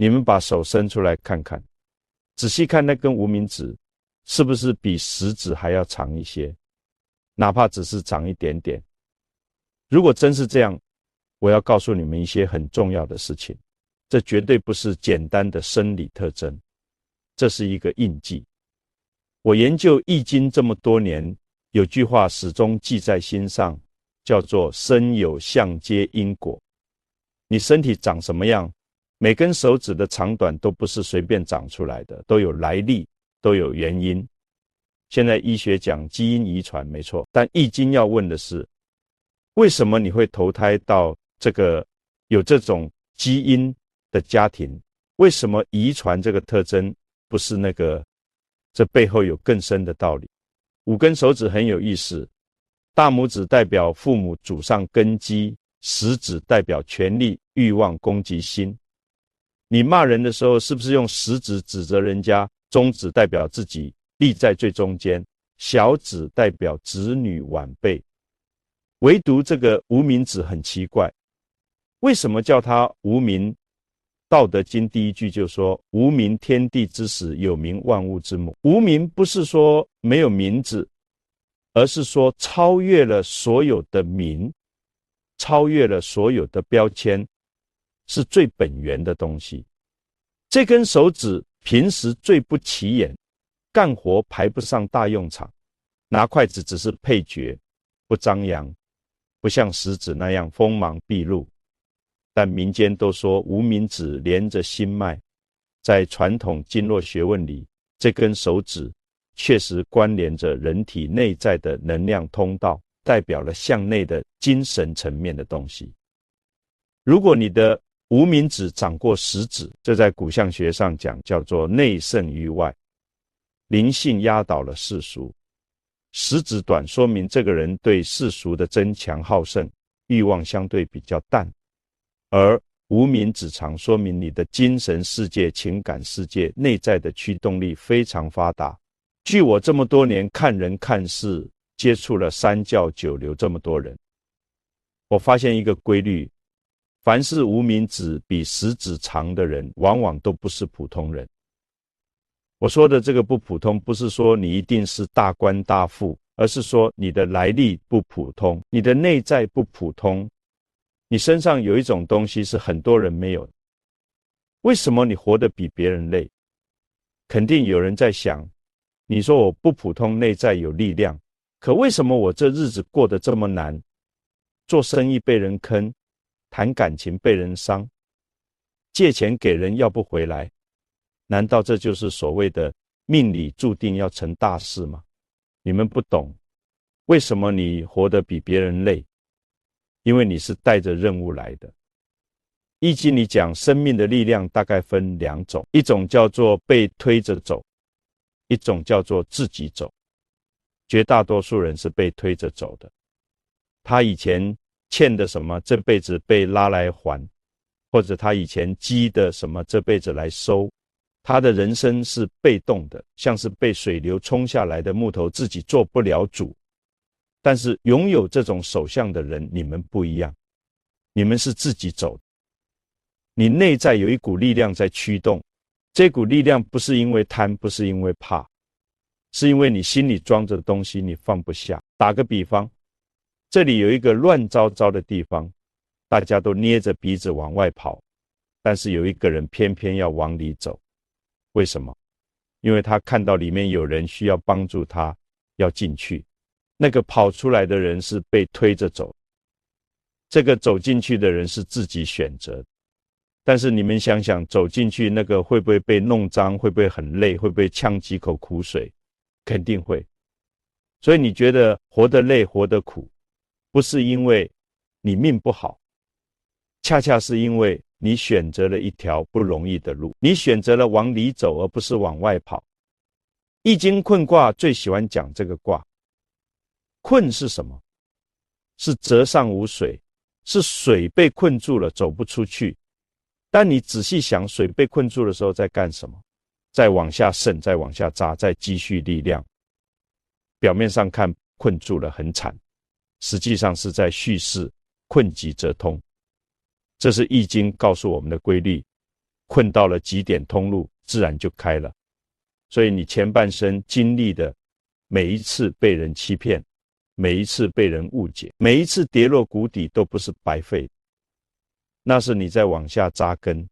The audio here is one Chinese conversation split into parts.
你们把手伸出来看看，仔细看那根无名指是不是比食指还要长一些，哪怕只是长一点点。如果真是这样，我要告诉你们一些很重要的事情，这绝对不是简单的生理特征，这是一个印记。我研究易经这么多年，有句话始终记在心上，叫做身有相皆因果。你身体长什么样，每根手指的长短都不是随便长出来的，都有来历，都有原因。现在医学讲基因遗传没错，但易经要问的是，为什么你会投胎到这个有这种基因的家庭？为什么遗传这个特征不是那个？这背后有更深的道理。5根手指很有意思，大拇指代表父母祖上根基，食指代表权力、欲望、攻击心。你骂人的时候，是不是用食指指责人家？中指代表自己立在最中间，小指代表子女晚辈。唯独这个无名指很奇怪，为什么叫它无名？道德经第一句就说，无名天地之始，有名万物之母。无名不是说没有名字，而是说超越了所有的名，超越了所有的标签，是最本源的东西。这根手指平时最不起眼，干活排不上大用场，拿筷子只是配角，不张扬，不像食指那样锋芒毕露。但民间都说无名指连着心脉，在传统经络学问里，这根手指确实关联着人体内在的能量通道，代表了向内的精神层面的东西。如果你的无名指长过食指，这在骨相学上讲叫做内胜于外，灵性压倒了世俗。食指短说明这个人对世俗的争强好胜，欲望相对比较淡，而无名指长说明你的精神世界、情感世界内在的驱动力非常发达。据我这么多年看人看事，接触了三教九流这么多人，我发现一个规律，凡是无名指比食指长的人，往往都不是普通人。我说的这个不普通，不是说你一定是大官大富，而是说你的来历不普通，你的内在不普通，你身上有一种东西是很多人没有的。为什么你活得比别人累？肯定有人在想，你说我不普通，内在有力量，可为什么我这日子过得这么难？做生意被人坑，谈感情被人伤，借钱给人要不回来，难道这就是所谓的命里注定要成大事吗？你们不懂，为什么你活得比别人累？因为你是带着任务来的。易经里讲生命的力量大概分2种，一种叫做被推着走，一种叫做自己走。绝大多数人是被推着走的，他以前欠的什么，这辈子被拉来还，或者他以前积的什么，这辈子来收。他的人生是被动的，像是被水流冲下来的木头，自己做不了主。但是拥有这种手相的人，你们不一样，你们是自己走的。你内在有一股力量在驱动，这股力量不是因为贪，不是因为怕，是因为你心里装着的东西你放不下。打个比方，这里有一个乱糟糟的地方，大家都捏着鼻子往外跑，但是有一个人偏偏要往里走。为什么？因为他看到里面有人需要帮助他，要进去。那个跑出来的人是被推着走，这个走进去的人是自己选择。但是你们想想，走进去那个会不会被弄脏？会不会很累？会不会呛几口苦水？肯定会。所以你觉得活得累、活得苦，不是因为你命不好，恰恰是因为你选择了一条不容易的路，你选择了往里走，而不是往外跑。易经困卦最喜欢讲这个卦。困是什么？是泽上无水，是水被困住了，走不出去。但你仔细想，水被困住的时候在干什么？再往下渗，再往下扎，再积蓄力量。表面上看困住了很惨，实际上是在蓄势，困急则通。这是易经告诉我们的规律。困到了极点通路，自然就开了。所以你前半生经历的每一次被人欺骗，每一次被人误解，每一次跌落谷底，都不是白费的，那是你在往下扎根，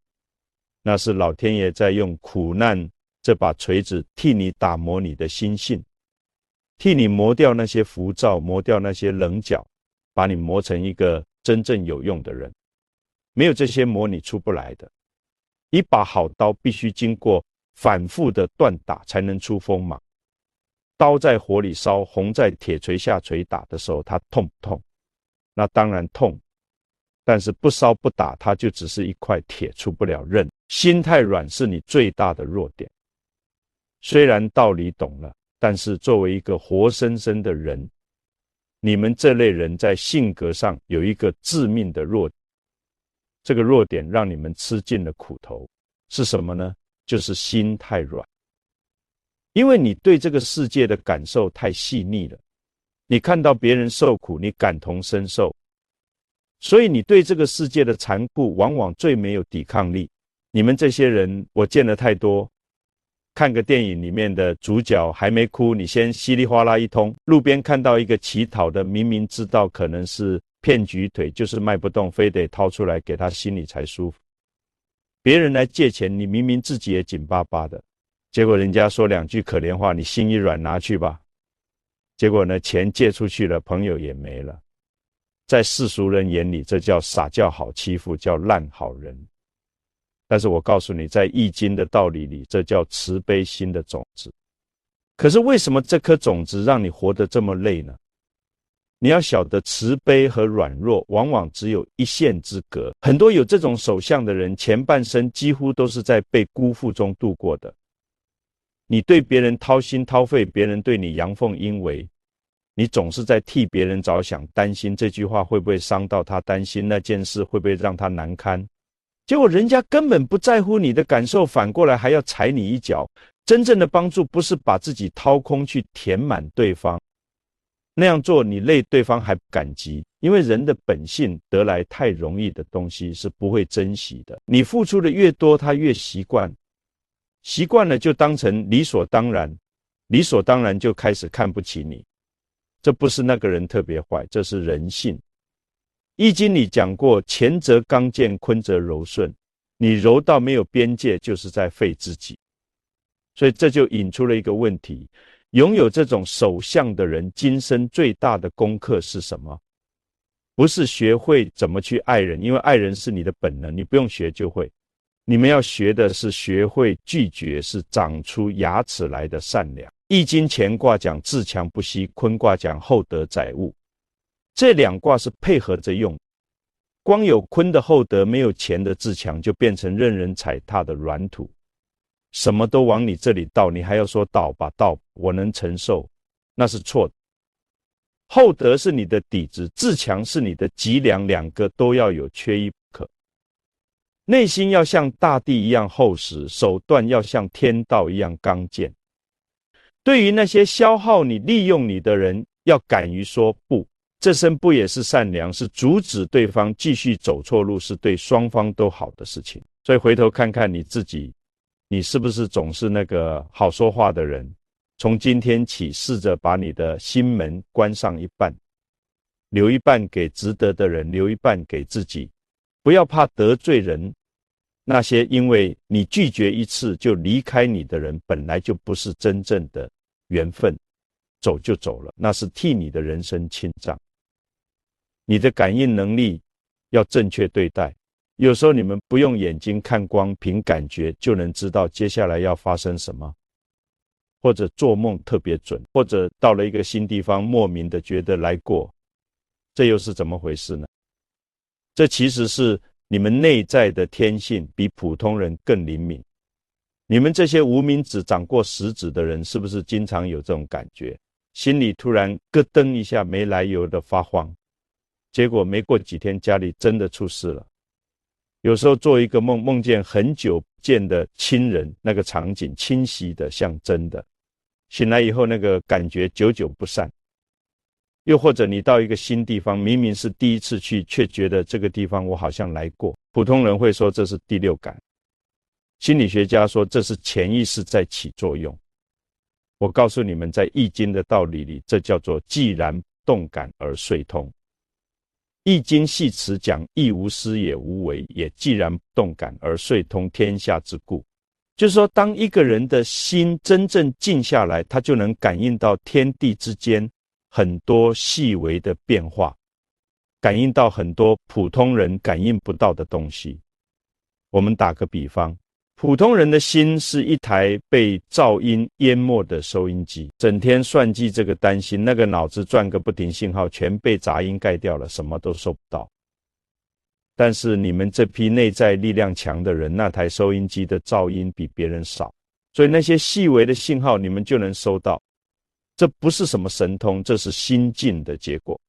那是老天爷在用苦难这把锤子替你打磨你的心性，替你磨掉那些浮躁，磨掉那些棱角，把你磨成一个真正有用的人。没有这些磨，你出不来的。一把好刀必须经过反复的锻打才能出锋芒。刀在火里烧，红在铁锤下捶打的时候，它痛不痛？那当然痛，但是不烧不打，它就只是一块铁，出不了刃。心太软是你最大的弱点。虽然道理懂了，但是作为一个活生生的人，你们这类人在性格上有一个致命的弱点，这个弱点让你们吃尽了苦头，是什么呢？就是心太软。因为你对这个世界的感受太细腻了，你看到别人受苦，你感同身受，所以你对这个世界的残酷往往最没有抵抗力。你们这些人，我见了太多，看个电影里面的主角还没哭，你先稀里哗啦一通，路边看到一个乞讨的，明明知道可能是骗局腿，就是卖不动，非得掏出来给他，心里才舒服。别人来借钱，你明明自己也紧巴巴的，结果人家说两句可怜话，你心一软，拿去吧。结果呢，钱借出去了，朋友也没了。在世俗人眼里，这叫傻，叫好欺负，叫烂好人。但是我告诉你，在易经的道理里，这叫慈悲心的种子。可是为什么这颗种子让你活得这么累呢？你要晓得，慈悲和软弱往往只有一线之隔。很多有这种手相的人，前半生几乎都是在被辜负中度过的。你对别人掏心掏肺，别人对你阳奉阴违，你总是在替别人着想，担心这句话会不会伤到他，担心那件事会不会让他难堪。结果人家根本不在乎你的感受，反过来还要踩你一脚。真正的帮助不是把自己掏空去填满对方，那样做你累对方还不感激，因为人的本性得来太容易的东西是不会珍惜的。你付出的越多，他越习惯，习惯了就当成理所当然，理所当然就开始看不起你。这不是那个人特别坏，这是人性。易经里讲过，乾则刚健，坤则柔顺，你柔到没有边界，就是在废自己。所以这就引出了一个问题，拥有这种手相的人，今生最大的功课是什么？不是学会怎么去爱人，因为爱人是你的本能，你不用学就会。你们要学的是学会拒绝，是长出牙齿来的善良。易经乾卦讲自强不息，坤卦讲厚德载物，这两卦是配合着用。光有坤的厚德，没有乾的自强，就变成任人踩踏的软土，什么都往你这里倒，你还要说倒吧倒，我能承受，那是错的。厚德是你的底子，自强是你的脊梁，两个都要有，缺一不可。内心要像大地一样厚实，手段要像天道一样刚健。对于那些消耗你、利用你的人，要敢于说不。这声不也是善良，是阻止对方继续走错路，是对双方都好的事情。所以回头看看你自己，你是不是总是那个好说话的人？从今天起，试着把你的心门关上一半，留一半给值得的人，留一半给自己。不要怕得罪人，那些因为你拒绝一次就离开你的人，本来就不是真正的缘分，走就走了，那是替你的人生清账。你的感应能力要正确对待，有时候你们不用眼睛看光，凭感觉就能知道接下来要发生什么，或者做梦特别准，或者到了一个新地方莫名的觉得来过，这又是怎么回事呢？这其实是你们内在的天性比普通人更灵敏。你们这些无名指掌过食指的人，是不是经常有这种感觉？心里突然咯噔一下，没来由的发慌，结果没过几天家里真的出事了。有时候做一个梦，梦见很久不见的亲人，那个场景清晰的像真的，醒来以后那个感觉久久不散。又或者你到一个新地方，明明是第一次去，却觉得这个地方我好像来过。普通人会说这是第六感。心理学家说这是潜意识在起作用。我告诉你们，在易经的道理里，这叫做既然动感而遂通。易经系辞讲亦无师也无为，也既然动感而遂通天下之故。就是说，当一个人的心真正静下来，他就能感应到天地之间很多细微的变化，感应到很多普通人感应不到的东西。我们打个比方，普通人的心是一台被噪音淹没的收音机，整天算计这个担心，那个脑子转个不停，信号全被杂音盖掉了，什么都收不到。但是你们这批内在力量强的人，那台收音机的噪音比别人少，所以那些细微的信号你们就能收到。这不是什么神通，这是心境的结果。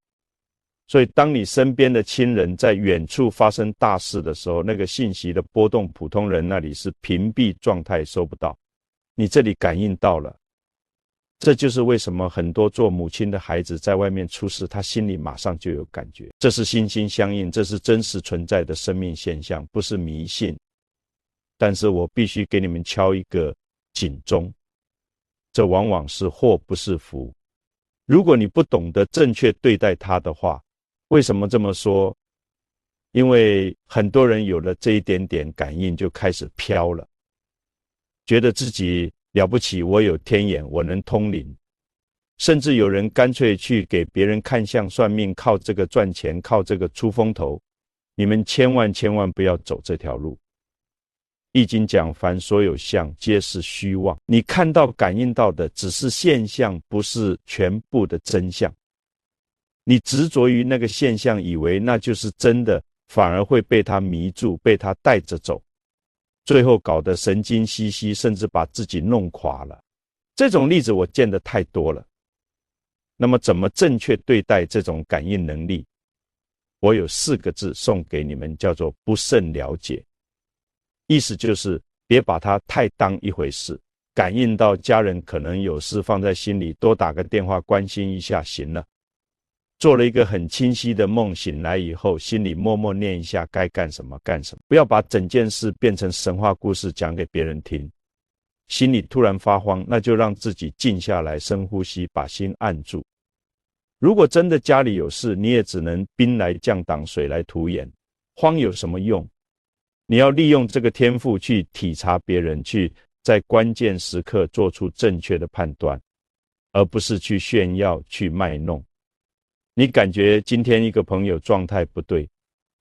所以当你身边的亲人在远处发生大事的时候，那个信息的波动，普通人那里是屏蔽状态，收不到，你这里感应到了。这就是为什么很多做母亲的孩子在外面出事，他心里马上就有感觉，这是心心相印，这是真实存在的生命现象，不是迷信。但是我必须给你们敲一个警钟，这往往是祸不是福。如果你不懂得正确对待它的话，为什么这么说？因为很多人有了这一点点感应就开始飘了，觉得自己了不起，我有天眼，我能通灵，甚至有人干脆去给别人看相算命，靠这个赚钱，靠这个出风头。你们千万不要走这条路。易经讲，凡所有相，皆是虚妄。你看到感应到的只是现象，不是全部的真相。你执着于那个现象，以为那就是真的，反而会被它迷住，被它带着走，最后搞得神经兮兮，甚至把自己弄垮了。这种例子我见得太多了。那么怎么正确对待这种感应能力？我有4个字送给你们，叫做不甚了解。意思就是别把它太当一回事，感应到家人可能有事放在心里，多打个电话关心一下行了。做了一个很清晰的梦，醒来以后心里默默念一下该干什么干什么，不要把整件事变成神话故事讲给别人听。心里突然发慌，那就让自己静下来，深呼吸，把心按住。如果真的家里有事，你也只能兵来将挡，水来土掩，慌有什么用？你要利用这个天赋去体察别人，去在关键时刻做出正确的判断，而不是去炫耀，去卖弄。你感觉今天一个朋友状态不对，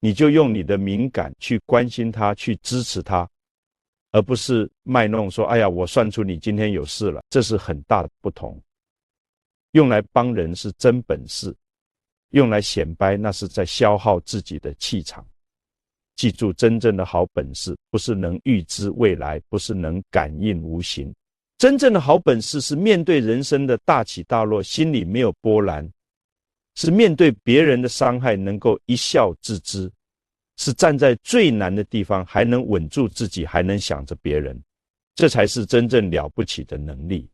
你就用你的敏感去关心他，去支持他，而不是卖弄说，哎呀，我算出你今天有事了。这是很大的不同。用来帮人是真本事，用来显摆那是在消耗自己的气场。记住，真正的好本事不是能预知未来，不是能感应无形。真正的好本事是面对人生的大起大落，心里没有波澜，是面对别人的伤害能够一笑置之，是站在最难的地方还能稳住自己，还能想着别人，这才是真正了不起的能力。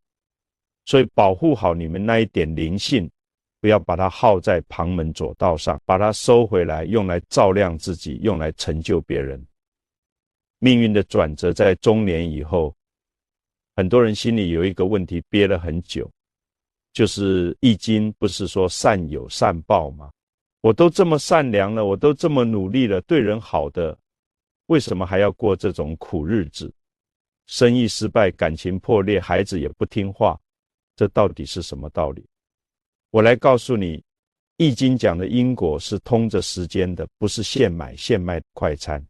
所以保护好你们那一点灵性，不要把它耗在旁门左道上，把它收回来，用来照亮自己，用来成就别人。命运的转折在中年以后，很多人心里有一个问题憋了很久，就是易经不是说善有善报吗？我都这么善良了，我都这么努力了，对人好的，为什么还要过这种苦日子？生意失败，感情破裂，孩子也不听话，这到底是什么道理？我来告诉你，易经讲的因果是通着时间的，不是现买现卖的快餐。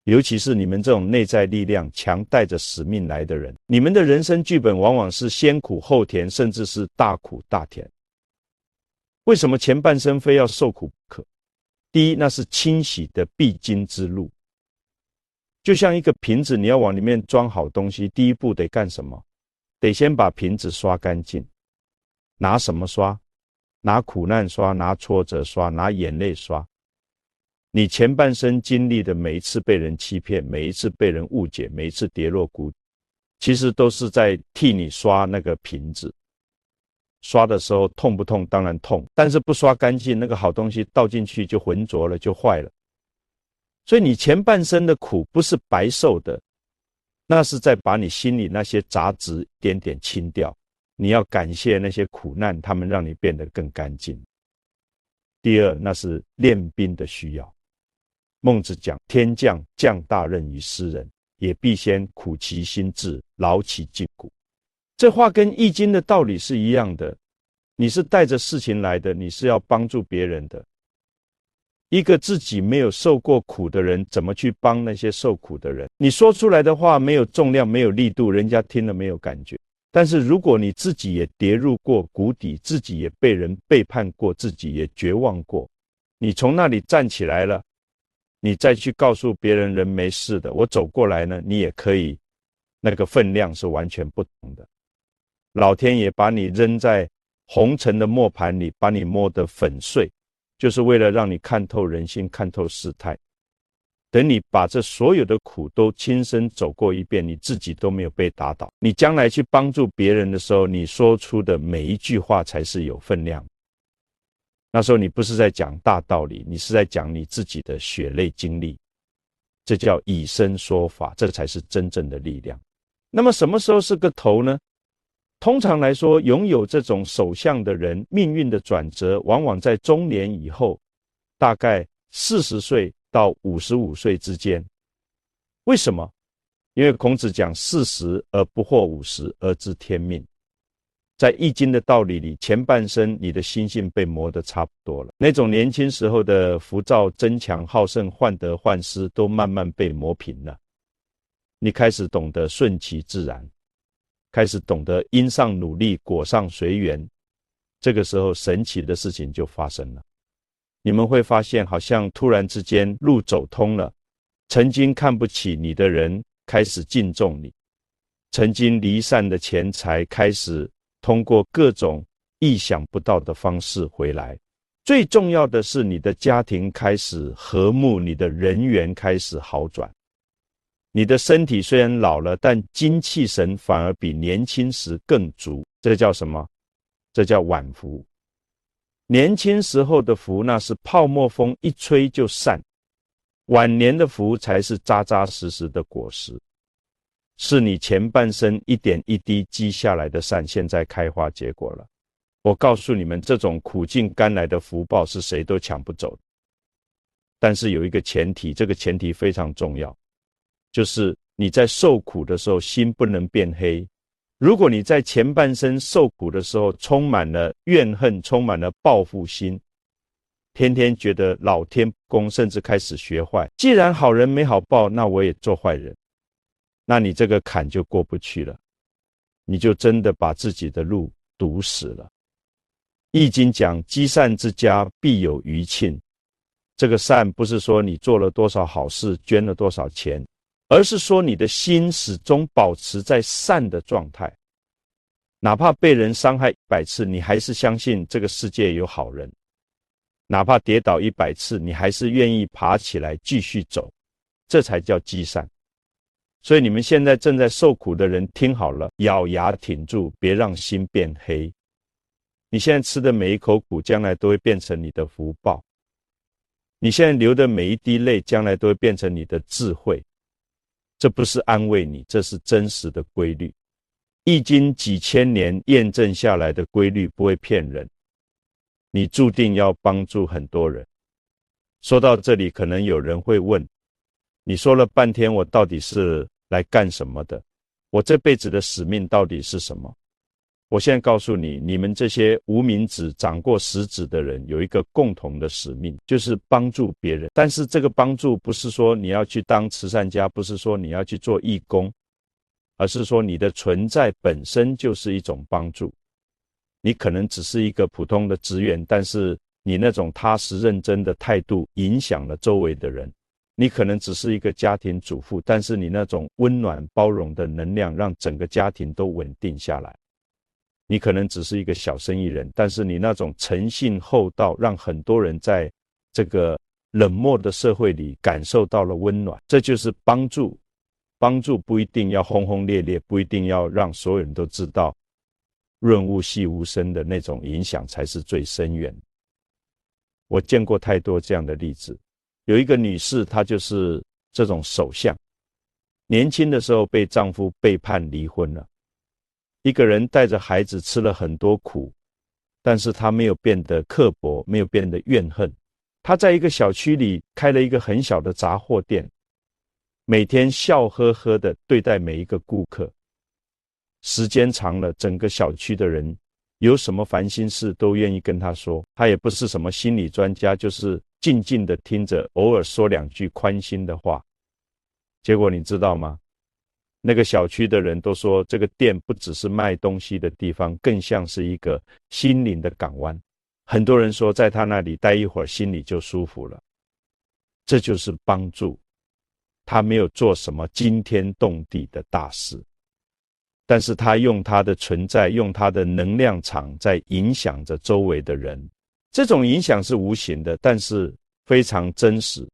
尤其是你们这种内在力量强带着使命来的人，你们的人生剧本往往是先苦后甜，甚至是大苦大甜。为什么前半生非要受苦不可？第一，那是清洗的必经之路。就像一个瓶子，你要往里面装好东西，第一步得干什么？得先把瓶子刷干净。拿什么刷？拿苦难刷，拿挫折刷，拿眼泪刷。你前半生经历的每一次被人欺骗，每一次被人误解，每一次跌落谷底，其实都是在替你刷那个瓶子。刷的时候痛不痛？当然痛，但是不刷干净，那个好东西倒进去就浑浊了，就坏了。所以你前半生的苦不是白受的，那是在把你心里那些杂质一点点清掉。你要感谢那些苦难，他们让你变得更干净。第二，那是练兵的需要。孟子讲，天将降大任于斯人，也必先苦其心志，劳其筋骨。这话跟易经的道理是一样的，你是带着事情来的，你是要帮助别人的。一个自己没有受过苦的人，怎么去帮那些受苦的人？你说出来的话没有重量，没有力度，人家听了没有感觉。但是如果你自己也跌入过谷底，自己也被人背叛过，自己也绝望过，你从那里站起来了，你再去告诉别人，人没事的，我走过来呢，你也可以，那个分量是完全不同的。老天爷把你扔在红尘的磨盘里，把你磨得粉碎，就是为了让你看透人心，看透事态。等你把这所有的苦都亲身走过一遍，你自己都没有被打倒，你将来去帮助别人的时候，你说出的每一句话才是有分量。那时候你不是在讲大道理，你是在讲你自己的血泪经历，这叫以身说法，这才是真正的力量。那么什么时候是个头呢？通常来说，拥有这种手相的人，命运的转折往往在中年以后，大概40岁到55岁之间。为什么？因为孔子讲40而不惑50而知天命。在易经的道理里，前半生你的心性被磨得差不多了，那种年轻时候的浮躁、争强好胜、患得患失都慢慢被磨平了。你开始懂得顺其自然，开始懂得因上努力，果上随缘，这个时候神奇的事情就发生了。你们会发现，好像突然之间路走通了，曾经看不起你的人开始敬重你，曾经离散的钱财开始通过各种意想不到的方式回来。最重要的是，你的家庭开始和睦，你的人缘开始好转。你的身体虽然老了，但精气神反而比年轻时更足。这叫什么？这叫晚福。年轻时候的福，那是泡沫风一吹就散，晚年的福才是扎扎实实的果实，是你前半生一点一滴积下来的善，现在开花结果了。我告诉你们，这种苦尽甘来的福报是谁都抢不走的。但是有一个前提，这个前提非常重要，就是你在受苦的时候心不能变黑。如果你在前半生受苦的时候充满了怨恨，充满了报复心，天天觉得老天不公，甚至开始学坏，既然好人没好报，那我也做坏人，那你这个坎就过不去了，你就真的把自己的路堵死了。易经讲积善之家必有余庆，这个善不是说你做了多少好事，捐了多少钱，而是说你的心始终保持在善的状态，哪怕被人伤害100次，你还是相信这个世界有好人，哪怕跌倒100次，你还是愿意爬起来继续走，这才叫积善。所以你们现在正在受苦的人听好了，咬牙挺住，别让心变黑。你现在吃的每一口苦，将来都会变成你的福报。你现在流的每一滴泪，将来都会变成你的智慧。这不是安慰你，这是真实的规律。易经几千年验证下来的规律不会骗人，你注定要帮助很多人。说到这里，可能有人会问，你说了半天，我到底是来干什么的？我这辈子的使命到底是什么？我现在告诉你，你们这些无名指掌过食指的人有一个共同的使命，就是帮助别人。但是这个帮助不是说你要去当慈善家，不是说你要去做义工，而是说你的存在本身就是一种帮助。你可能只是一个普通的职员，但是你那种踏实认真的态度影响了周围的人。你可能只是一个家庭主妇，但是你那种温暖包容的能量让整个家庭都稳定下来。你可能只是一个小生意人，但是你那种诚信厚道，让很多人在这个冷漠的社会里感受到了温暖。这就是帮助。帮助不一定要轰轰烈烈，不一定要让所有人都知道，润物细无声的那种影响才是最深远。我见过太多这样的例子。有一个女士，她就是这种手相，年轻的时候被丈夫背叛离婚了，一个人带着孩子吃了很多苦，但是他没有变得刻薄，没有变得怨恨。他在一个小区里开了一个很小的杂货店，每天笑呵呵地对待每一个顾客。时间长了，整个小区的人有什么烦心事都愿意跟他说，他也不是什么心理专家，就是静静地听着，偶尔说两句宽心的话。结果你知道吗？那个小区的人都说，这个店不只是卖东西的地方，更像是一个心灵的港湾。很多人说在他那里待一会儿心里就舒服了。这就是帮助。他没有做什么惊天动地的大事，但是他用他的存在，用他的能量场在影响着周围的人。这种影响是无形的，但是非常真实。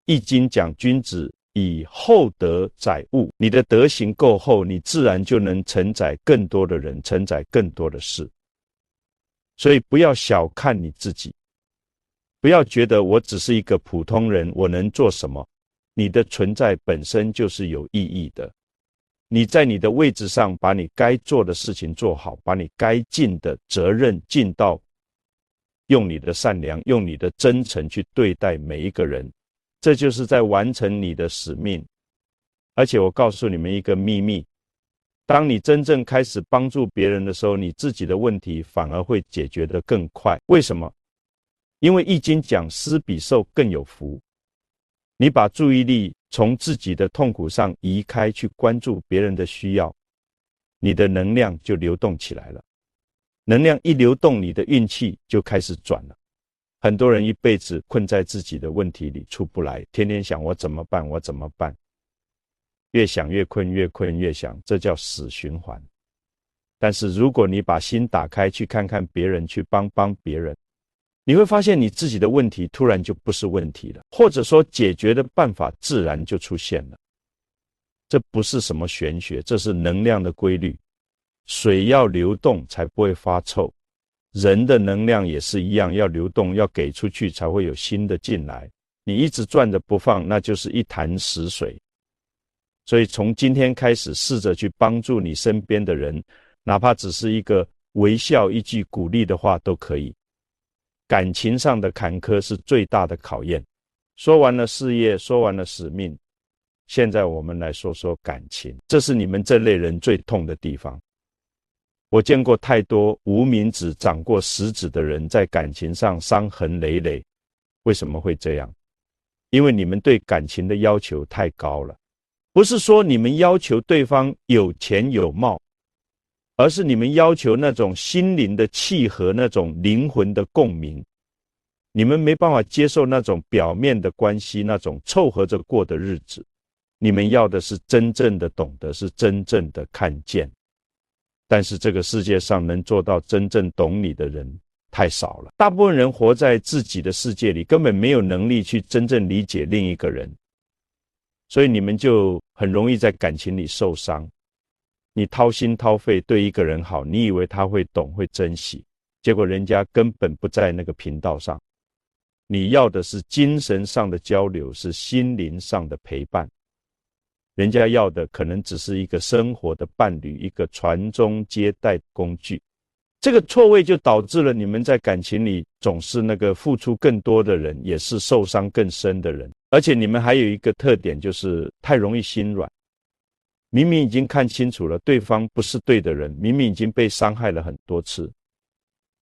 易经讲君子以厚德载物，你的德行够厚，你自然就能承载更多的人，承载更多的事。所以不要小看你自己，不要觉得我只是一个普通人，我能做什么？你的存在本身就是有意义的。你在你的位置上把你该做的事情做好，把你该尽的责任尽到，用你的善良，用你的真诚去对待每一个人，这就是在完成你的使命。而且我告诉你们一个秘密，当你真正开始帮助别人的时候，你自己的问题反而会解决得更快。为什么？因为易经讲施比受更有福。你把注意力从自己的痛苦上移开，去关注别人的需要，你的能量就流动起来了。能量一流动，你的运气就开始转了。很多人一辈子困在自己的问题里出不来，天天想我怎么办，我怎么办，越想越困，越困越想，这叫死循环。但是如果你把心打开，去看看别人，去帮别人，你会发现你自己的问题突然就不是问题了，或者说解决的办法自然就出现了。这不是什么玄学，这是能量的规律。水要流动才不会发臭，人的能量也是一样，要流动，要给出去才会有新的进来。你一直攥着不放，那就是一潭死水。所以从今天开始，试着去帮助你身边的人，哪怕只是一个微笑，一句鼓励的话都可以。感情上的坎坷是最大的考验。说完了事业，说完了使命，现在我们来说说感情，这是你们这类人最痛的地方。我见过太多无名指长过食指的人在感情上伤痕累累。为什么会这样？因为你们对感情的要求太高了。不是说你们要求对方有钱有貌，而是你们要求那种心灵的契合，那种灵魂的共鸣。你们没办法接受那种表面的关系，那种凑合着过的日子。你们要的是真正的懂得，是真正的看见。但是这个世界上能做到真正懂你的人太少了。大部分人活在自己的世界里，根本没有能力去真正理解另一个人。所以你们就很容易在感情里受伤。你掏心掏肺对一个人好，你以为他会懂会珍惜，结果人家根本不在那个频道上。你要的是精神上的交流，是心灵上的陪伴，人家要的可能只是一个生活的伴侣，一个传宗接代工具。这个错位就导致了你们在感情里总是那个付出更多的人，也是受伤更深的人。而且你们还有一个特点，就是太容易心软。明明已经看清楚了对方不是对的人，明明已经被伤害了很多次，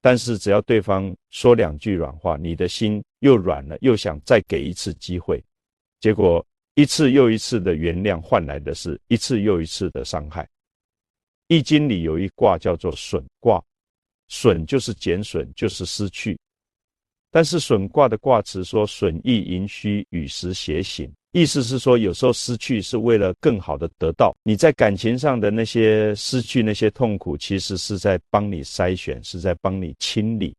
但是只要对方说两句软话，你的心又软了，又想再给一次机会，结果一次又一次的原谅换来的是一次又一次的伤害。易经里有一卦叫做损卦，损就是减损，就是失去。但是损卦的卦辞说损益盈虚，与时偕行，意思是说有时候失去是为了更好的得到。你在感情上的那些失去，那些痛苦，其实是在帮你筛选，是在帮你清理。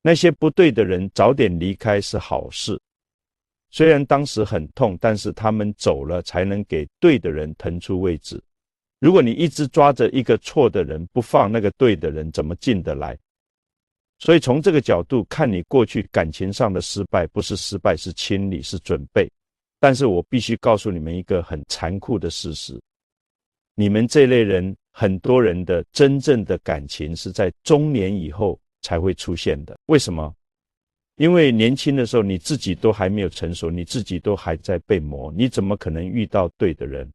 那些不对的人早点离开是好事，虽然当时很痛，但是他们走了才能给对的人腾出位置。如果你一直抓着一个错的人不放，那个对的人怎么进得来？所以从这个角度看，你过去感情上的失败，不是失败，是清理，是准备。但是我必须告诉你们一个很残酷的事实，你们这类人，很多人的真正的感情是在中年以后才会出现的。为什么？因为年轻的时候你自己都还没有成熟，你自己都还在被磨，你怎么可能遇到对的人？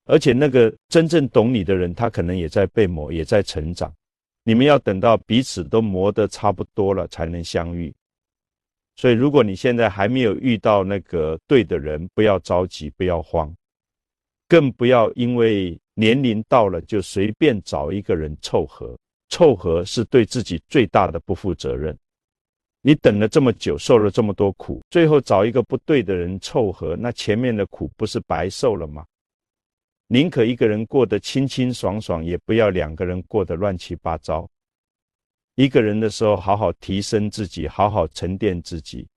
而且那个真正懂你的人，他可能也在被磨，也在成长。你们要等到彼此都磨得差不多了才能相遇。所以如果你现在还没有遇到那个对的人，不要着急，不要慌，更不要因为年龄到了就随便找一个人凑合。凑合是对自己最大的不负责任。你等了这么久，受了这么多苦，最后找一个不对的人凑合，那前面的苦不是白受了吗？宁可一个人过得清清爽爽，也不要两个人过得乱七八糟。一个人的时候，好好提升自己，好好沉淀自己，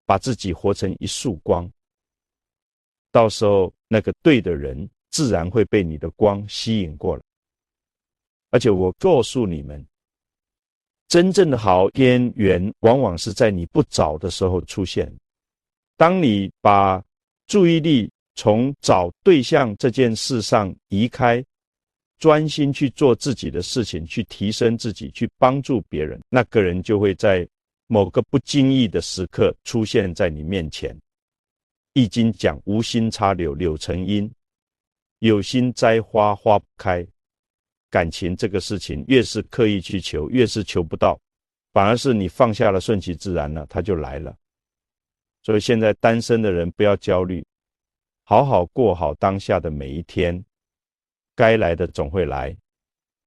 把自己活成一束光。到时候那个对的人自然会被你的光吸引过来。而且我告诉你们，真正的好姻缘往往是在你不找的时候出现。当你把注意力从找对象这件事上移开，专心去做自己的事情，去提升自己，去帮助别人，那个人就会在某个不经意的时刻出现在你面前。易经讲无心插柳，柳成荫，有心栽花，花不开。感情这个事情，越是刻意去求，越是求不到，反而是你放下了，顺其自然了，它就来了。所以现在单身的人不要焦虑，好好过好当下的每一天，该来的总会来。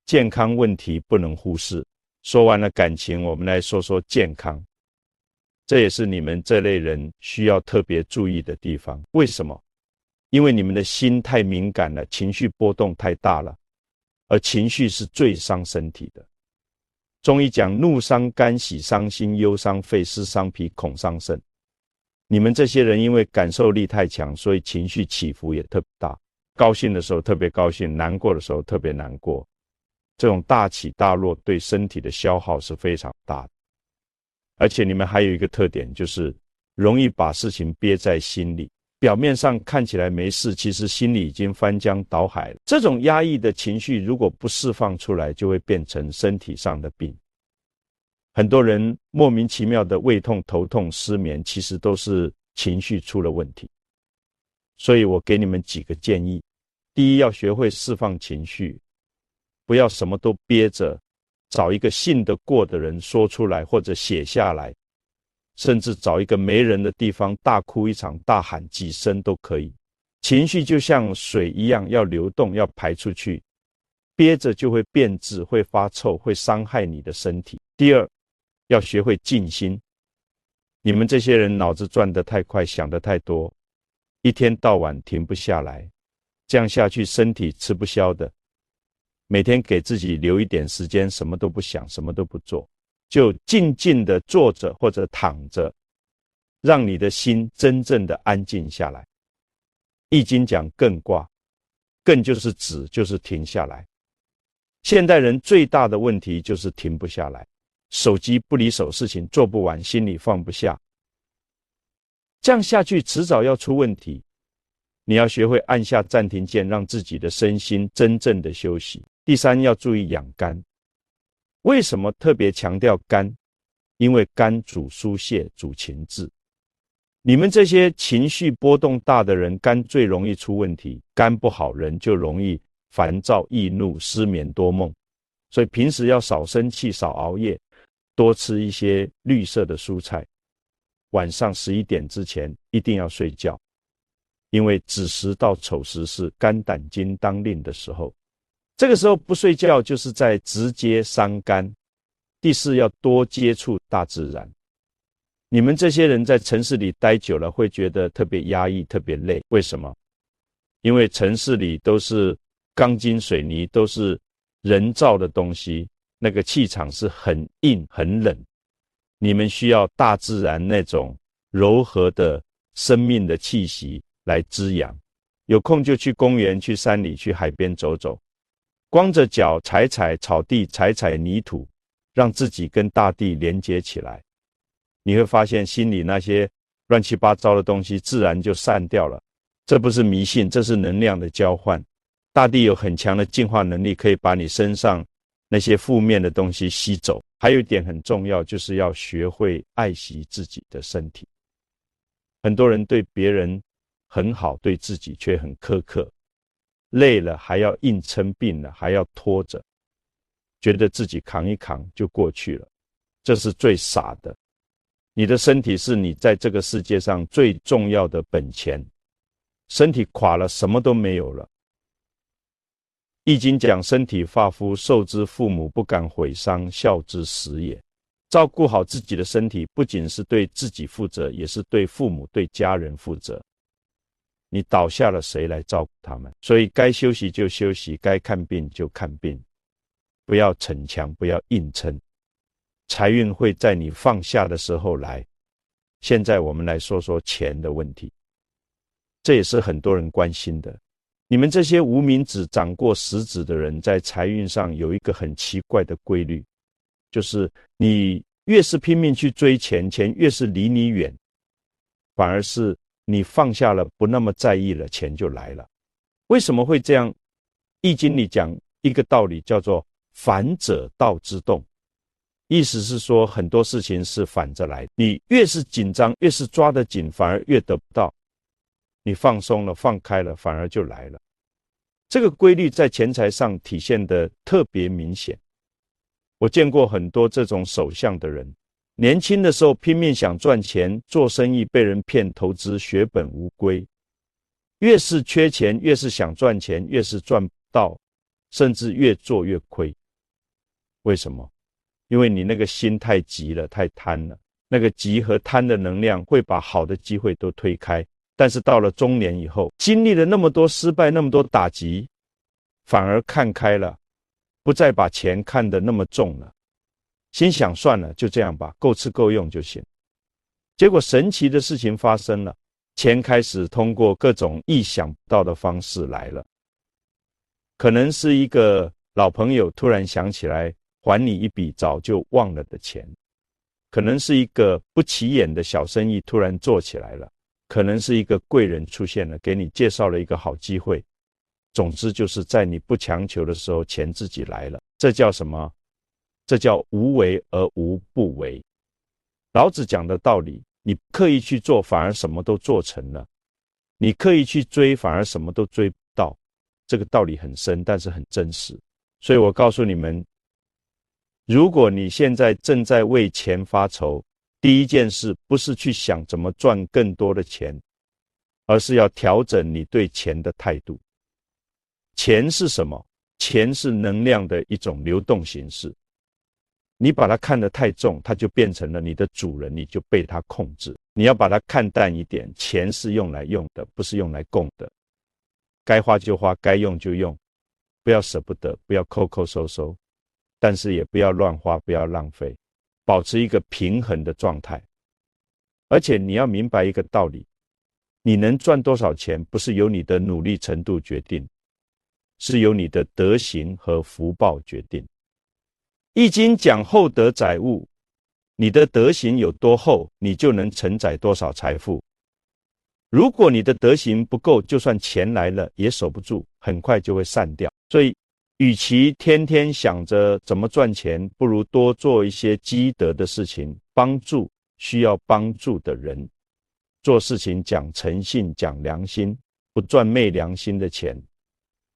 健康问题不能忽视。说完了感情，我们来说说健康。这也是你们这类人需要特别注意的地方。为什么？因为你们的心太敏感了，情绪波动太大了，而情绪是最伤身体的。中医讲怒伤肝，喜伤心，忧伤肺，思伤脾，恐伤肾。你们这些人因为感受力太强，所以情绪起伏也特别大，高兴的时候特别高兴，难过的时候特别难过。这种大起大落对身体的消耗是非常大的。而且你们还有一个特点，就是容易把事情憋在心里，表面上看起来没事，其实心里已经翻江倒海了。这种压抑的情绪如果不释放出来，就会变成身体上的病。很多人莫名其妙的胃痛、头痛、失眠，其实都是情绪出了问题。所以我给你们几个建议。第一，要学会释放情绪，不要什么都憋着，找一个信得过的人说出来，或者写下来，甚至找一个没人的地方大哭一场，大喊几声都可以。情绪就像水一样，要流动，要排出去，憋着就会变质，会发臭，会伤害你的身体。第二，要学会静心。你们这些人脑子转得太快，想得太多，一天到晚停不下来，这样下去身体吃不消的。每天给自己留一点时间，什么都不想，什么都不做，就静静地坐着或者躺着，让你的心真正的安静下来。易经讲艮卦，艮就是止，就是停下来。现代人最大的问题就是停不下来，手机不离手，事情做不完，心里放不下。这样下去迟早要出问题。你要学会按下暂停键，让自己的身心真正的休息。第三，要注意养肝。为什么特别强调肝？因为肝主疏泄，主情志。你们这些情绪波动大的人，肝最容易出问题。肝不好，人就容易烦躁、易怒、失眠、多梦。所以平时要少生气，少熬夜，多吃一些绿色的蔬菜。晚上11点之前一定要睡觉，因为子时到丑时是肝胆经当令的时候。这个时候不睡觉就是在直接伤肝。第四，要多接触大自然。你们这些人在城市里待久了，会觉得特别压抑，特别累。为什么？因为城市里都是钢筋水泥，都是人造的东西，那个气场是很硬很冷。你们需要大自然那种柔和的生命的气息来滋养。有空就去公园，去山里，去海边走走，光着脚踩踩草地，踩踩泥土，让自己跟大地连接起来。你会发现心里那些乱七八糟的东西自然就散掉了。这不是迷信，这是能量的交换。大地有很强的净化能力，可以把你身上那些负面的东西吸走。还有一点很重要，就是要学会爱惜自己的身体。很多人对别人很好，对自己却很苛刻，累了还要硬撑，病了还要拖着，觉得自己扛一扛就过去了，这是最傻的。你的身体是你在这个世界上最重要的本钱，身体垮了，什么都没有了。易经讲身体发肤，受之父母，不敢毁伤，孝之始也。照顾好自己的身体，不仅是对自己负责，也是对父母、对家人负责。你倒下了，谁来照顾他们？所以该休息就休息，该看病就看病，不要逞强，不要硬撑。财运会在你放下的时候来。现在我们来说说钱的问题，这也是很多人关心的。你们这些无名指掌过食指的人，在财运上有一个很奇怪的规律，就是你越是拼命去追钱，钱越是离你远，反而是你放下了，不那么在意了，钱就来了。为什么会这样？易经里讲一个道理，叫做反者道之动，意思是说很多事情是反着来，你越是紧张，越是抓得紧，反而越得不到。你放松了，放开了，反而就来了。这个规律在钱财上体现得特别明显。我见过很多这种手相的人，年轻的时候拼命想赚钱，做生意被人骗投资，血本无归。越是缺钱，越是想赚钱，越是赚不到，甚至越做越亏。为什么？因为你那个心太急了，太贪了。那个急和贪的能量会把好的机会都推开。但是到了中年以后，经历了那么多失败，那么多打击，反而看开了，不再把钱看得那么重了，心想算了，就这样吧，够吃够用就行。结果神奇的事情发生了，钱开始通过各种意想不到的方式来了。可能是一个老朋友突然想起来还你一笔早就忘了的钱，可能是一个不起眼的小生意突然做起来了，可能是一个贵人出现了，给你介绍了一个好机会。总之就是在你不强求的时候，钱自己来了。这叫什么？这叫无为而无不为。老子讲的道理，你刻意去做，反而什么都做成了；你刻意去追，反而什么都追不到。这个道理很深，但是很真实。所以我告诉你们，如果你现在正在为钱发愁，第一件事不是去想怎么赚更多的钱，而是要调整你对钱的态度。钱是什么？钱是能量的一种流动形式。你把它看得太重，它就变成了你的主人，你就被它控制。你要把它看淡一点，钱是用来用的，不是用来供的。该花就花，该用就用，不要舍不得，不要抠抠收收，但是也不要乱花，不要浪费，保持一个平衡的状态。而且你要明白一个道理，你能赚多少钱，不是由你的努力程度决定，是由你的德行和福报决定。易经讲厚德载物，你的德行有多厚，你就能承载多少财富。如果你的德行不够，就算钱来了也守不住，很快就会散掉。所以与其天天想着怎么赚钱，不如多做一些积德的事情，帮助需要帮助的人。做事情讲诚信，讲良心，不赚昧良心的钱。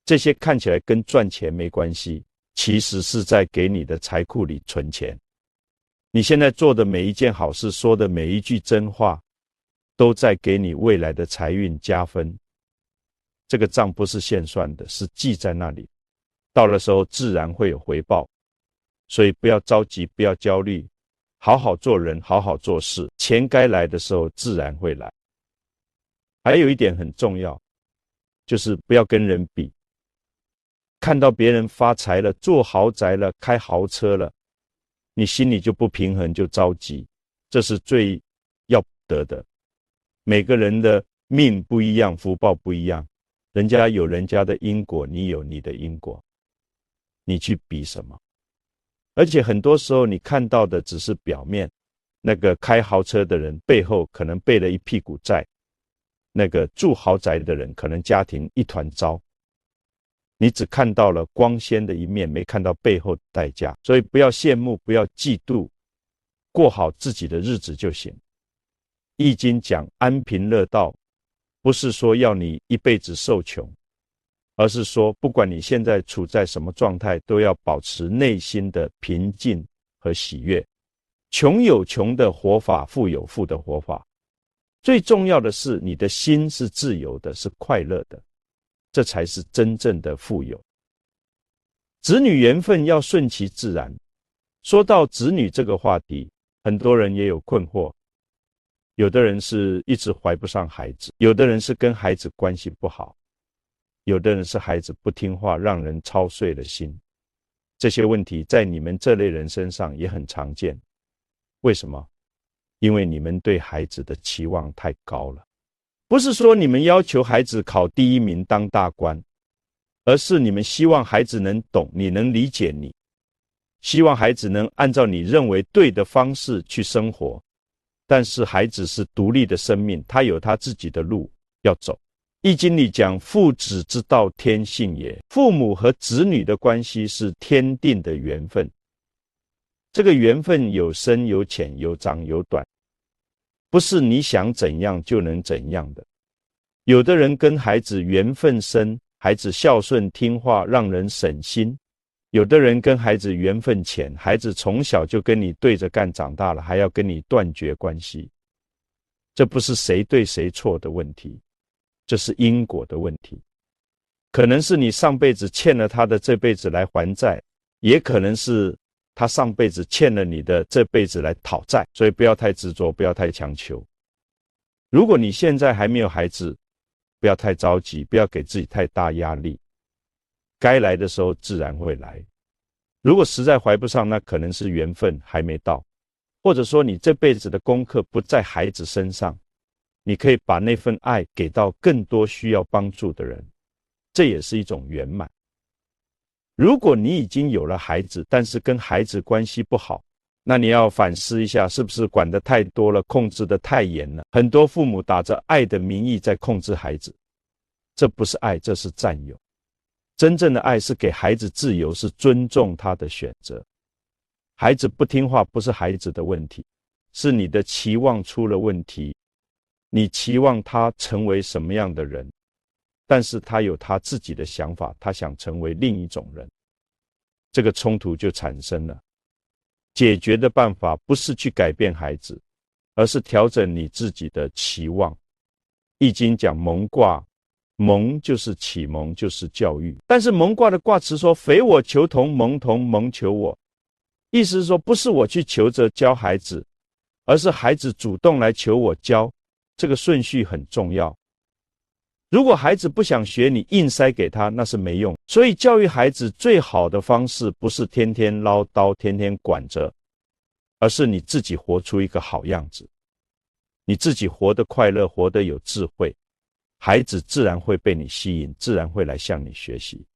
这些看起来跟赚钱没关系，其实是在给你的财库里存钱。你现在做的每一件好事，说的每一句真话，都在给你未来的财运加分。这个账不是现算的，是记在那里，到了时候自然会有回报。所以不要着急，不要焦虑，好好做人，好好做事，钱该来的时候自然会来。还有一点很重要，就是不要跟人比。看到别人发财了，住豪宅了，开豪车了，你心里就不平衡，就着急，这是最要不得的。每个人的命不一样，福报不一样，人家有人家的因果，你有你的因果，你去比什么？而且很多时候你看到的只是表面，那个开豪车的人背后可能背了一屁股债，那个住豪宅的人可能家庭一团糟。你只看到了光鲜的一面，没看到背后的代价。所以不要羡慕，不要嫉妒，过好自己的日子就行。易经讲安贫乐道，不是说要你一辈子受穷，而是说不管你现在处在什么状态，都要保持内心的平静和喜悦。穷有穷的活法，富有富的活法。最重要的是你的心是自由的，是快乐的，这才是真正的富有。子女缘分要顺其自然。说到子女这个话题，很多人也有困惑。有的人是一直怀不上孩子，有的人是跟孩子关系不好，有的人是孩子不听话，让人操碎了心。这些问题在你们这类人身上也很常见。为什么？因为你们对孩子的期望太高了。不是说你们要求孩子考第一名当大官，而是你们希望孩子能懂你，能理解你，希望孩子能按照你认为对的方式去生活。但是孩子是独立的生命，他有他自己的路要走。易经里讲父子之道，天性也。父母和子女的关系是天定的缘分。这个缘分有深有浅，有长有短，不是你想怎样就能怎样的。有的人跟孩子缘分深，孩子孝顺听话，让人省心。有的人跟孩子缘分浅，孩子从小就跟你对着干长大了，还要跟你断绝关系。这不是谁对谁错的问题，这是因果的问题。可能是你上辈子欠了他的，这辈子来还债，也可能是他上辈子欠了你的，这辈子来讨债。所以不要太执着，不要太强求。如果你现在还没有孩子，不要太着急，不要给自己太大压力。该来的时候自然会来。如果实在怀不上，那可能是缘分还没到，或者说你这辈子的功课不在孩子身上，你可以把那份爱给到更多需要帮助的人，这也是一种圆满。如果你已经有了孩子，但是跟孩子关系不好，那你要反思一下，是不是管得太多了，控制得太严了。很多父母打着爱的名义在控制孩子，这不是爱，这是占有。真正的爱是给孩子自由，是尊重他的选择。孩子不听话不是孩子的问题，是你的期望出了问题。你期望他成为什么样的人，但是他有他自己的想法，他想成为另一种人，这个冲突就产生了。解决的办法不是去改变孩子，而是调整你自己的期望。易经讲蒙卦，蒙就是启蒙，就是教育。但是蒙卦的卦辞说匪我求同，蒙同，蒙求我。意思是说不是我去求着教孩子，而是孩子主动来求我教，这个顺序很重要。如果孩子不想学，你硬塞给他，那是没用。所以教育孩子最好的方式不是天天唠叨，天天管着，而是你自己活出一个好样子。你自己活得快乐，活得有智慧，孩子自然会被你吸引，自然会来向你学习。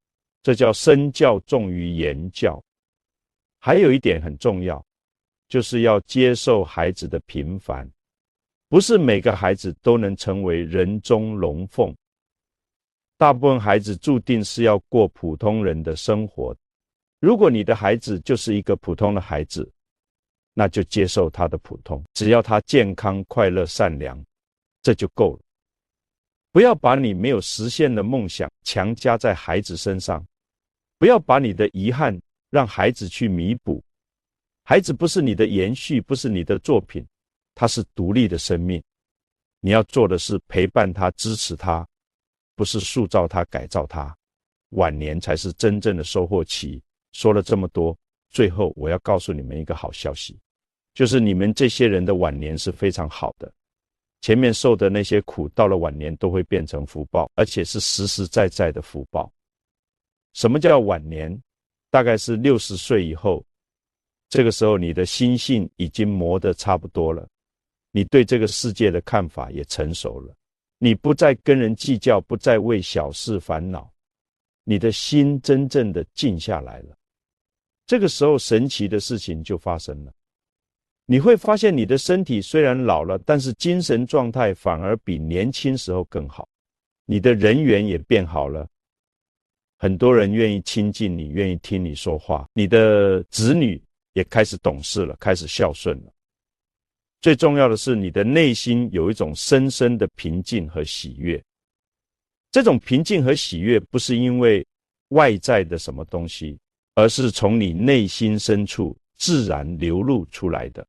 这叫身教重于言教。还有一点很重要，就是要接受孩子的平凡。不是每个孩子都能成为人中龙凤，大部分孩子注定是要过普通人的生活。如果你的孩子就是一个普通的孩子，那就接受他的普通，只要他健康、快乐、善良，这就够了。不要把你没有实现的梦想强加在孩子身上，不要把你的遗憾让孩子去弥补。孩子不是你的延续，不是你的作品，他是独立的生命。你要做的是陪伴他，支持他，不是塑造他，改造他。晚年才是真正的收获期。说了这么多，最后我要告诉你们一个好消息，就是你们这些人的晚年是非常好的。前面受的那些苦，到了晚年都会变成福报，而且是实实在在的福报。什么叫晚年？大概是60岁以后，这个时候你的心性已经磨得差不多了，你对这个世界的看法也成熟了，你不再跟人计较，不再为小事烦恼，你的心真正的静下来了。这个时候神奇的事情就发生了。你会发现你的身体虽然老了，但是精神状态反而比年轻时候更好，你的人缘也变好了，很多人愿意亲近你，愿意听你说话，你的子女也开始懂事了，开始孝顺了。最重要的是，你的内心有一种深深的平静和喜悦。这种平静和喜悦不是因为外在的什么东西，而是从你内心深处自然流露出来的。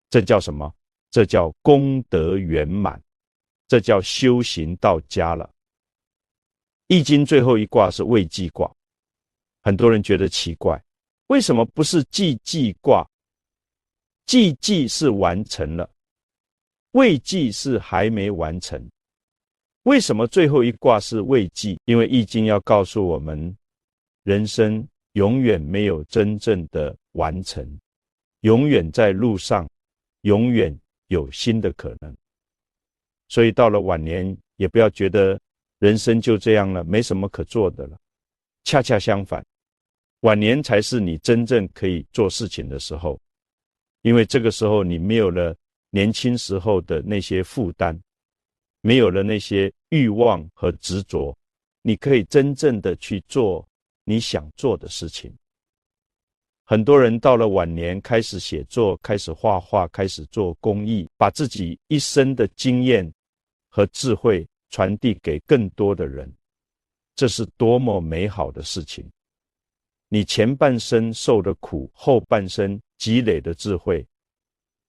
这叫什么？这叫功德圆满，这叫修行到家了。易经最后一卦是未济卦，很多人觉得奇怪，为什么不是济济卦？济济是完成了，未济是还没完成。为什么最后一卦是未济？因为易经要告诉我们，人生永远没有真正的完成，永远在路上，永远有新的可能。所以到了晚年，也不要觉得人生就这样了，没什么可做的了。恰恰相反，晚年才是你真正可以做事情的时候，因为这个时候你没有了年轻时候的那些负担，没有了那些欲望和执着，你可以真正的去做你想做的事情。很多人到了晚年开始写作，开始画画，开始做公益，把自己一生的经验和智慧传递给更多的人，这是多么美好的事情。你前半生受的苦，后半生积累的智慧，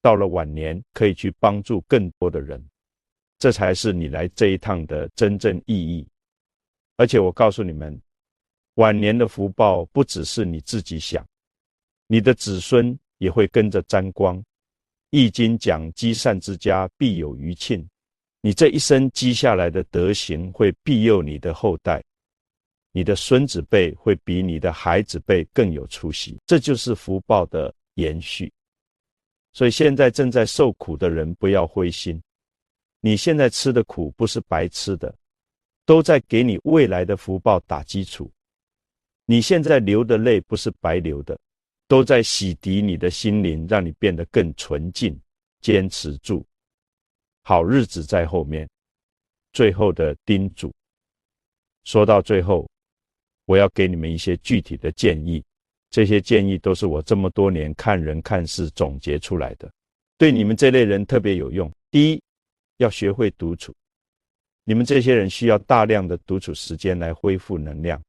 到了晚年可以去帮助更多的人，这才是你来这一趟的真正意义。而且我告诉你们，晚年的福报不只是你自己想，你的子孙也会跟着沾光。易经讲积善之家必有余庆，你这一生积下来的德行会庇佑你的后代，你的孙子辈会比你的孩子辈更有出息，这就是福报的延续。所以现在正在受苦的人不要灰心，你现在吃的苦不是白吃的，都在给你未来的福报打基础。你现在流的泪不是白流的，都在洗涤你的心灵，让你变得更纯净。坚持住，好日子在后面。最后的叮嘱，说到最后，我要给你们一些具体的建议，这些建议都是我这么多年看人看事总结出来的，对你们这类人特别有用。第一，要学会独处，你们这些人需要大量的独处时间来恢复能量。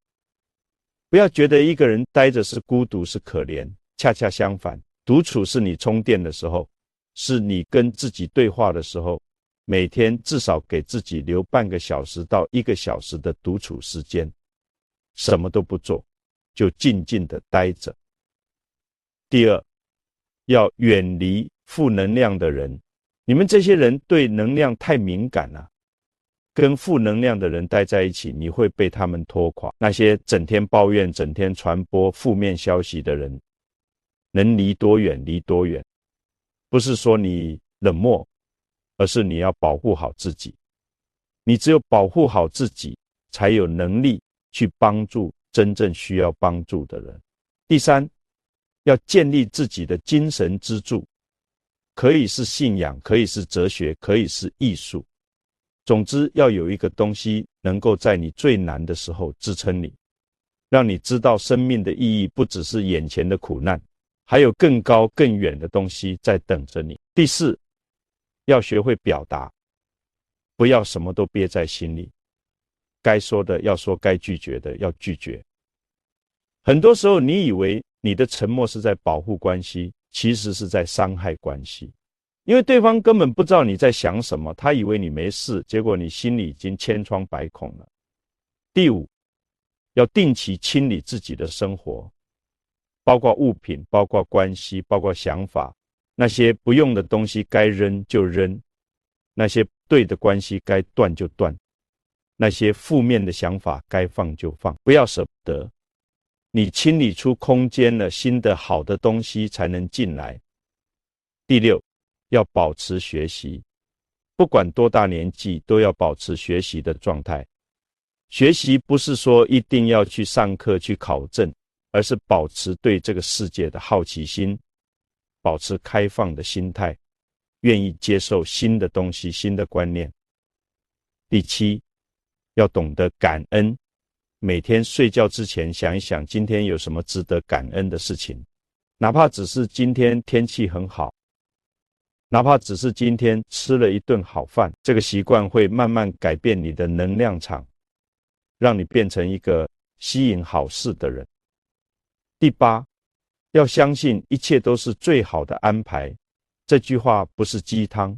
不要觉得一个人待着是孤独是可怜，恰恰相反，独处是你充电的时候，是你跟自己对话的时候，每天至少给自己留半个小时到1个小时的独处时间，什么都不做，就静静的待着。第二，要远离负能量的人，你们这些人对能量太敏感了，跟负能量的人待在一起，你会被他们拖垮。那些整天抱怨、整天传播负面消息的人，能离多远离多远。不是说你冷漠，而是你要保护好自己。你只有保护好自己，才有能力去帮助真正需要帮助的人。第三，要建立自己的精神支柱，可以是信仰，可以是哲学，可以是艺术。总之，要有一个东西能够在你最难的时候支撑你，让你知道生命的意义不只是眼前的苦难，还有更高更远的东西在等着你。第四，要学会表达，不要什么都憋在心里，该说的要说，该拒绝的要拒绝。很多时候你以为你的沉默是在保护关系，其实是在伤害关系，因为对方根本不知道你在想什么，他以为你没事，结果你心里已经千疮百孔了。第五，要定期清理自己的生活，包括物品，包括关系，包括想法，那些不用的东西该扔就扔，那些对的关系该断就断，那些负面的想法该放就放，不要舍不得。你清理出空间了，新的好的东西才能进来。第六，要保持学习，不管多大年纪都要保持学习的状态。学习不是说一定要去上课去考证，而是保持对这个世界的好奇心，保持开放的心态，愿意接受新的东西、新的观念。第七，要懂得感恩，每天睡觉之前想一想，今天有什么值得感恩的事情，哪怕只是今天天气很好，哪怕只是今天吃了一顿好饭，这个习惯会慢慢改变你的能量场，让你变成一个吸引好事的人。第八，要相信一切都是最好的安排。这句话不是鸡汤，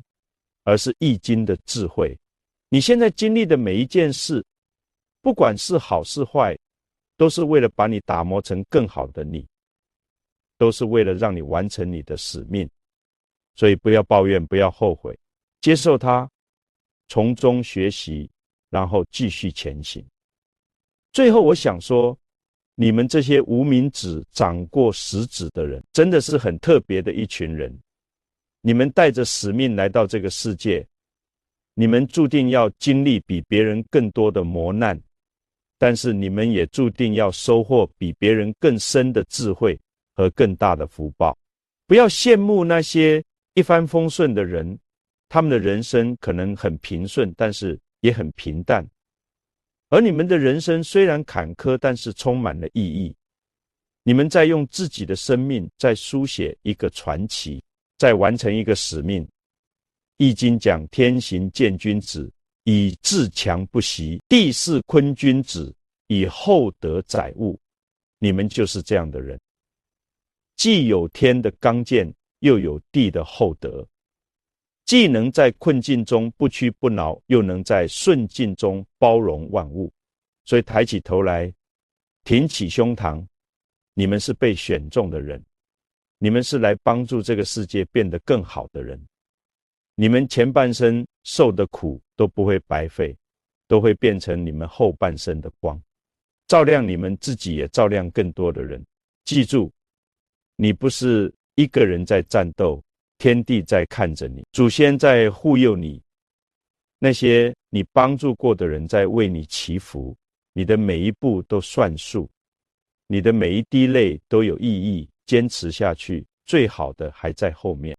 而是易经的智慧。你现在经历的每一件事，不管是好是坏，都是为了把你打磨成更好的你，都是为了让你完成你的使命。所以不要抱怨，不要后悔，接受它，从中学习，然后继续前行。最后我想说，你们这些无名指掌过食指的人，真的是很特别的一群人。你们带着使命来到这个世界，你们注定要经历比别人更多的磨难，但是你们也注定要收获比别人更深的智慧和更大的福报。不要羡慕那些一帆风顺的人，他们的人生可能很平顺，但是也很平淡。而你们的人生虽然坎坷，但是充满了意义。你们在用自己的生命在书写一个传奇，在完成一个使命。易经讲天行健君子，以自强不息；地势坤君子，以厚德载物。你们就是这样的人，既有天的刚健，又有地的厚德，既能在困境中不屈不挠，又能在顺境中包容万物。所以抬起头来，挺起胸膛，你们是被选中的人，你们是来帮助这个世界变得更好的人。你们前半生受的苦都不会白费，都会变成你们后半生的光，照亮你们自己，也照亮更多的人。记住，你不是一个人在战斗，天地在看着你，祖先在护佑你，那些你帮助过的人在为你祈福，你的每一步都算数，你的每一滴泪都有意义，坚持下去，最好的还在后面。